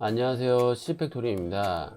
안녕하세요, C팩토리입니다.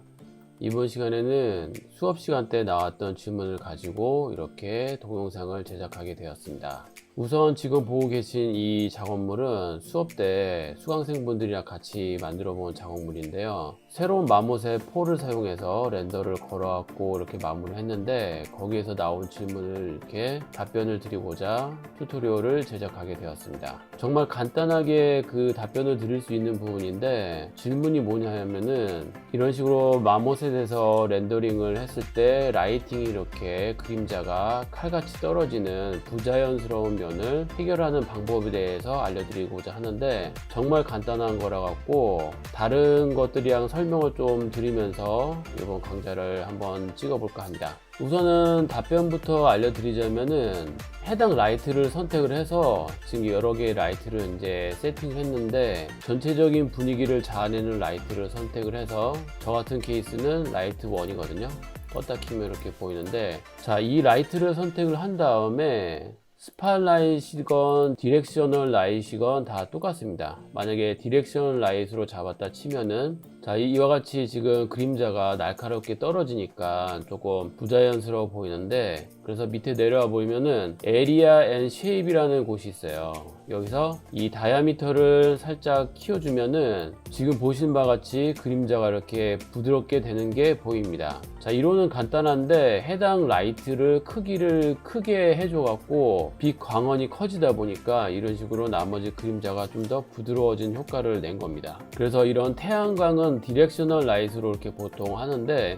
이번 시간에는 수업 시간 때 나왔던 질문을 가지고 이렇게 동영상을 제작하게 되었습니다. 우선 지금 보고 계신 이 작업물은 수업 때 수강생분들이랑 같이 만들어 본 작업물인데요. 새로운 마모세 포를 사용해서 렌더를 걸어갖고 이렇게 마무리를 했는데, 거기에서 나온 질문을 이렇게 답변을 드리고자 튜토리얼을 제작하게 되었습니다. 정말 간단하게 그 답변을 드릴 수 있는 부분인데, 질문이 뭐냐 하면은 이런 식으로 마모셋에서 렌더링을 했을 때 라이팅이 이렇게 그림자가 칼같이 떨어지는 부자연스러운 면을 해결하는 방법에 대해서 알려드리고자 하는데, 정말 간단한 거라 갖고 다른 것들이랑 설명을 좀 드리면서 이번 강좌를 한번 찍어볼까 합니다. 우선은 답변부터 알려드리자면은, 해당 라이트를 선택을 해서 지금 여러 개의 라이트를 이제 세팅을 했는데, 전체적인 분위기를 자아내는 라이트를 선택을 해서, 저 같은 케이스는 라이트 1이거든요. 껐다 키면 이렇게 보이는데, 자, 이 라이트를 선택을 한 다음에 스팟라이트이건 디렉셔널 라이트이건 다 똑같습니다. 만약에 디렉셔널 라이트로 잡았다 치면은, 자, 이와 같이 지금 그림자가 날카롭게 떨어지니까 조금 부자연스러워 보이는데, 그래서 밑에 내려와 보면은 에리아 앤 쉐입이라는 곳이 있어요. 여기서 이 다이아미터를 살짝 키워주면은 지금 보신 바와 같이 그림자가 이렇게 부드럽게 되는 게 보입니다. 자, 이론은 간단한데 해당 라이트를 크기를 크게 해줘 갖고 빛 광원이 커지다 보니까 이런 식으로 나머지 그림자가 좀 더 부드러워진 효과를 낸 겁니다. 그래서 이런 태양광은 디렉셔널 라이트로 이렇게 보통 하는데,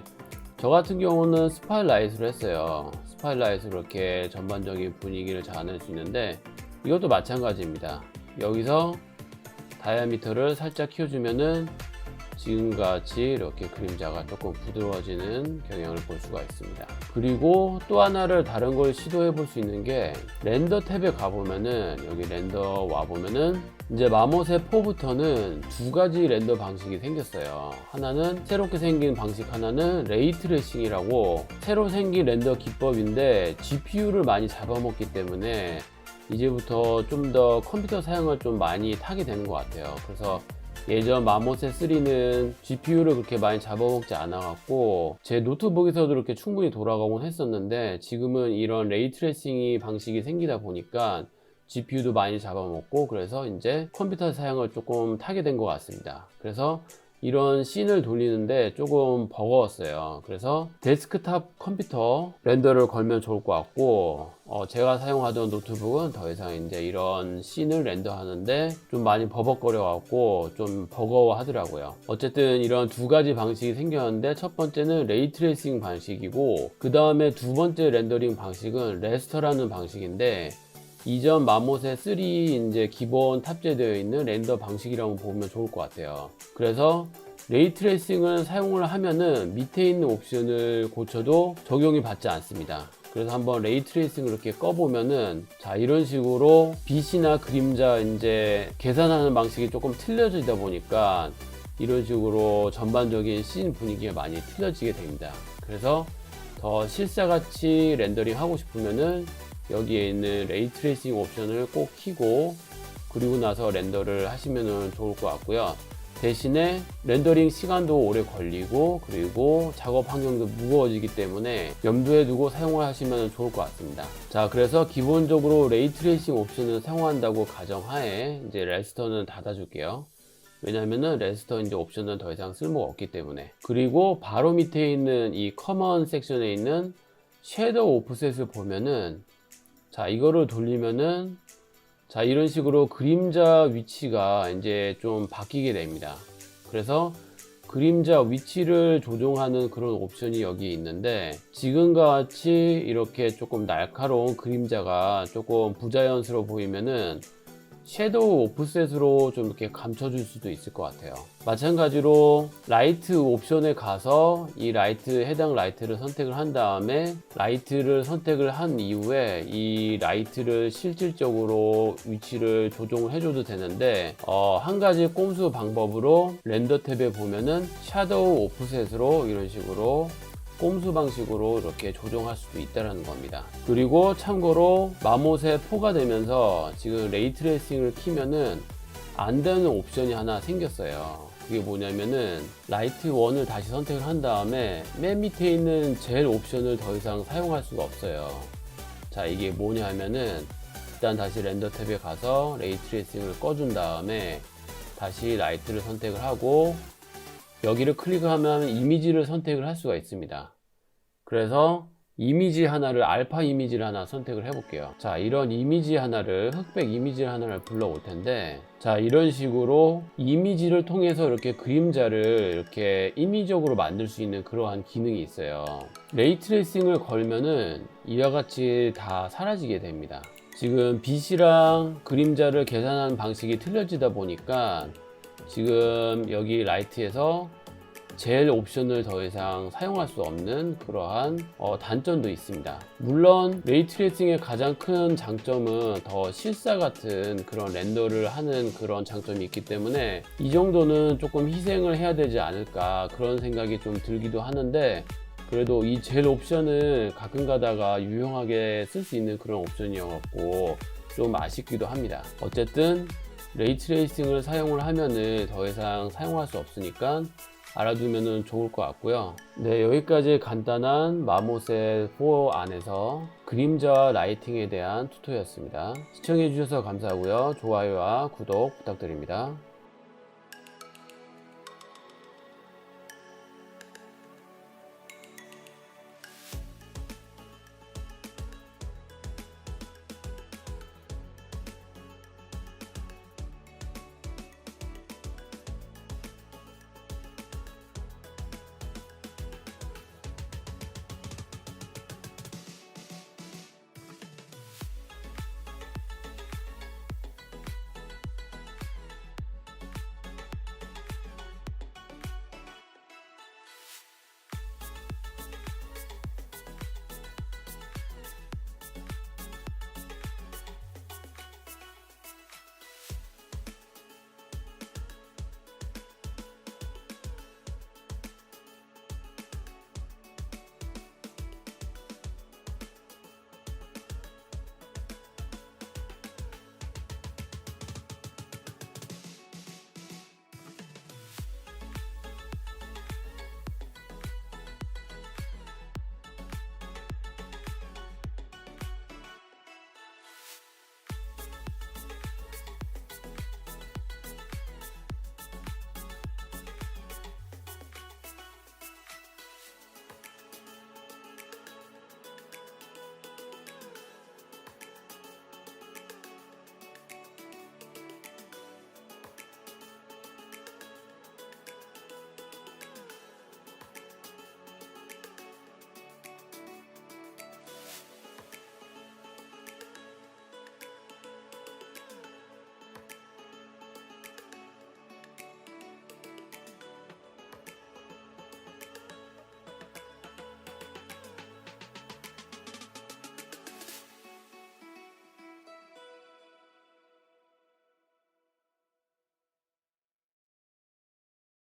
저 같은 경우는 스팟라이트로 했어요. 스팟라이트로 이렇게 전반적인 분위기를 자아낼 수 있는데, 이것도 마찬가지입니다. 여기서 다이아미터를 살짝 키워주면은 지금과 같이 이렇게 그림자가 조금 부드러워지는 경향을 볼 수가 있습니다. 그리고 또 하나를 다른 걸 시도해 볼 수 있는 게, 렌더 탭에 가보면은, 여기 렌더 와보면은 이제 마모세 4부터는 두 가지 렌더 방식이 생겼어요. 하나는 새롭게 생긴 방식, 하나는 레이 트레이싱이라고 새로 생긴 렌더 기법인데, GPU를 많이 잡아먹기 때문에 이제부터 좀 더 컴퓨터 사용을 좀 많이 타게 되는 것 같아요. 그래서 예전 마모세 3는 GPU를 그렇게 많이 잡아먹지 않아 갖고 제 노트북에서도 이렇게 충분히 돌아가곤 했었는데, 지금은 이런 레이 트레이싱 방식이 생기다 보니까 GPU도 많이 잡아먹고, 그래서 이제 컴퓨터 사용을 조금 타게 된 것 같습니다. 그래서 이런 씬을 돌리는데 조금 버거웠어요. 그래서 데스크탑 컴퓨터 렌더를 걸면 좋을 것 같고, 제가 사용하던 노트북은 더 이상 이제 이런 씬을 렌더하는데 좀 많이 버벅거려 갖고 좀 버거워 하더라고요. 어쨌든 이런 두 가지 방식이 생겼는데, 첫 번째는 레이 트레이싱 방식이고, 그 다음에 두 번째 렌더링 방식은 레스터라는 방식인데, 이전 마모세 3 이제 기본 탑재되어 있는 렌더 방식이라고 보면 좋을 것 같아요. 그래서 레이 트레이싱을 사용을 하면은 밑에 있는 옵션을 고쳐도 적용이 받지 않습니다. 그래서 한번 레이 트레이싱을 이렇게 꺼보면은, 자, 이런 식으로 빛이나 그림자 이제 계산하는 방식이 조금 틀려지다 보니까 이런 식으로 전반적인 씬 분위기가 많이 틀려지게 됩니다. 그래서 더 실사같이 렌더링 하고 싶으면은 여기에 있는 레이 트레이싱 옵션을 꼭 켜고, 그리고 나서 렌더를 하시면 좋을 것 같고요. 대신에 렌더링 시간도 오래 걸리고, 그리고 작업 환경도 무거워지기 때문에 염두에 두고 사용을 하시면 좋을 것 같습니다. 자, 그래서 기본적으로 레이 트레이싱 옵션을 사용한다고 가정하에 이제 레스터는 닫아줄게요. 왜냐면은 레스터 이제 옵션은 더 이상 쓸모가 없기 때문에. 그리고 바로 밑에 있는 이 커먼 섹션에 있는 섀도우 오프셋을 보면은, 자, 이거를 돌리면은, 자, 이런 식으로 그림자 위치가 이제 좀 바뀌게 됩니다. 그래서 그림자 위치를 조정하는 그런 옵션이 여기 있는데, 지금과 같이 이렇게 조금 날카로운 그림자가 조금 부자연스러워 보이면은 섀도우 오프셋으로 좀 이렇게 감춰줄 수도 있을 것 같아요. 마찬가지로 라이트 옵션에 가서 이 라이트, 해당 라이트를 선택을 한 다음에, 라이트를 선택을 한 이후에 이 라이트를 실질적으로 위치를 조정을 해줘도 되는데, 한 가지 꼼수 방법으로 렌더 탭에 보면은 섀도우 오프셋으로 이런 식으로 꼼수 방식으로 이렇게 조정할 수도 있다는 겁니다. 그리고 참고로 마모세 4가 되면서 지금 레이 트레이싱을 키면은 안 되는 옵션이 하나 생겼어요. 그게 뭐냐면은 라이트 1을 다시 선택을 한 다음에 맨 밑에 있는 젤 옵션을 더 이상 사용할 수가 없어요. 자, 이게 뭐냐 하면은 일단 다시 렌더 탭에 가서 레이 트레이싱을 꺼준 다음에 다시 라이트를 선택을 하고 여기를 클릭하면 이미지를 선택을 할 수가 있습니다. 그래서 이미지 하나를 알파 이미지를 하나 선택을 해 볼게요. 자, 이런 이미지 하나를 흑백 이미지 하나를 불러 올 텐데, 자, 이런 식으로 이미지를 통해서 이렇게 그림자를 이렇게 임의적으로 만들 수 있는 그러한 기능이 있어요. 레이 트레이싱을 걸면은 이와 같이 다 사라지게 됩니다. 지금 빛이랑 그림자를 계산하는 방식이 틀려지다 보니까 지금 여기 라이트에서 젤 옵션을 더 이상 사용할 수 없는 그러한 단점도 있습니다. 물론 레이 트레이싱의 가장 큰 장점은 더 실사 같은 그런 렌더를 하는 그런 장점이 있기 때문에 이 정도는 조금 희생을 해야 되지 않을까 그런 생각이 좀 들기도 하는데, 그래도 이 젤 옵션은 가끔 가다가 유용하게 쓸 수 있는 그런 옵션이어서 좀 아쉽기도 합니다. 어쨌든 레이 트레이싱을 사용을 하면은 더 이상 사용할 수 없으니까 알아두면 좋을 것 같고요. 네, 여기까지 간단한 마모셋 4 안에서 그림자 라이팅에 대한 튜토리얼이었습니다. 시청해 주셔서 감사하고요. 좋아요와 구독 부탁드립니다.